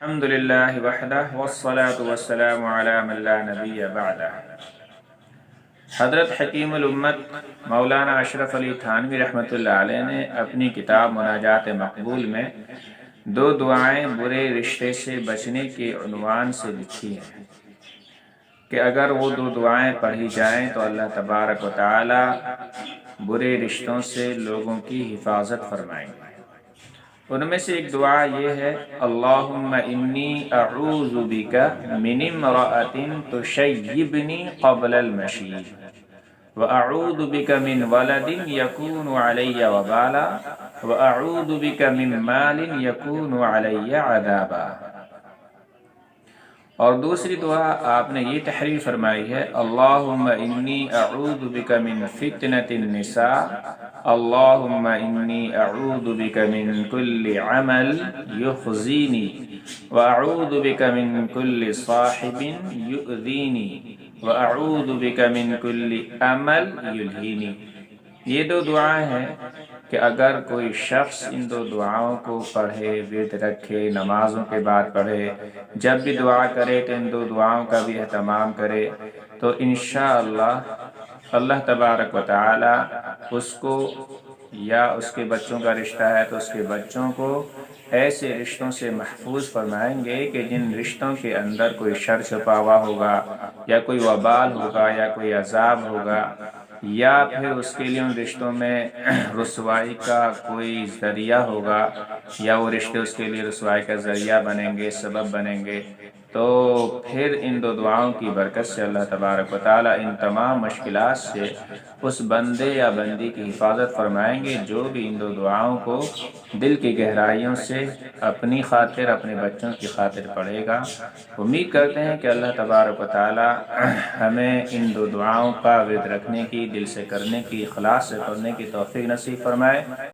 الحمد للہ وحدہ والصلاة والسلام علی من لا نبی بعدہ۔ حضرت حکیم الامت مولانا اشرف علی تھانوی رحمۃ اللہ علیہ نے اپنی کتاب مناجات مقبول میں دو دعائیں برے رشتے سے بچنے کے عنوان سے لکھی ہیں کہ اگر وہ دو دعائیں پڑھی جائیں تو اللہ تبارک و تعالی برے رشتوں سے لوگوں کی حفاظت فرمائیں گے۔ ان میں سے ایک دعا یہ ہے، اللہم انی اعوذ بک من امرأۃ تشیبنی قبل المشیب واعوذ بک من ولد یکون علی وبالا واعوذ بک من مال یکون علی عذابا۔ اور دوسری دعا آپ نے یہ تحریر فرمائی ہے، اللہم انی اعوذ بک من فتنة النساء، اللہم انی اعوذ بک من کل عمل یخزینی واعوذ بک من کل صاحب یؤذینی واعوذ بک من کل عمل یلہینی۔ یہ دو دعائیں ہیں کہ اگر کوئی شخص ان دو دعاؤں کو پڑھے، ورد رکھے، نمازوں کے بعد پڑھے، جب بھی دعا کرے تو ان دو دعاؤں کا بھی اہتمام کرے تو انشاءاللہ اللہ تبارک و تعالی اس کو یا اس کے بچوں کا رشتہ ہے تو اس کے بچوں کو ایسے رشتوں سے محفوظ فرمائیں گے کہ جن رشتوں کے اندر کوئی شر چھپا ہوا ہوگا یا کوئی وبال ہوگا یا کوئی عذاب ہوگا یا پھر اس کے لیے ان رشتوں میں رسوائی کا کوئی ذریعہ ہوگا یا وہ رشتے اس کے لیے رسوائی کا ذریعہ بنیں گے، سبب بنیں گے، تو پھر ان دو دعاؤں کی برکت سے اللہ تبارک و تعالیٰ ان تمام مشکلات سے اس بندے یا بندی کی حفاظت فرمائیں گے جو بھی ان دو دعاؤں کو دل کی گہرائیوں سے اپنی خاطر، اپنے بچوں کی خاطر پڑھے گا۔ امید کرتے ہیں کہ اللہ تبارک و تعالیٰ ہمیں ان دو دعاؤں کا ورد رکھنے کی، دل سے کرنے کی، اخلاص سے پڑھنے کی توفیق نصیب فرمائے۔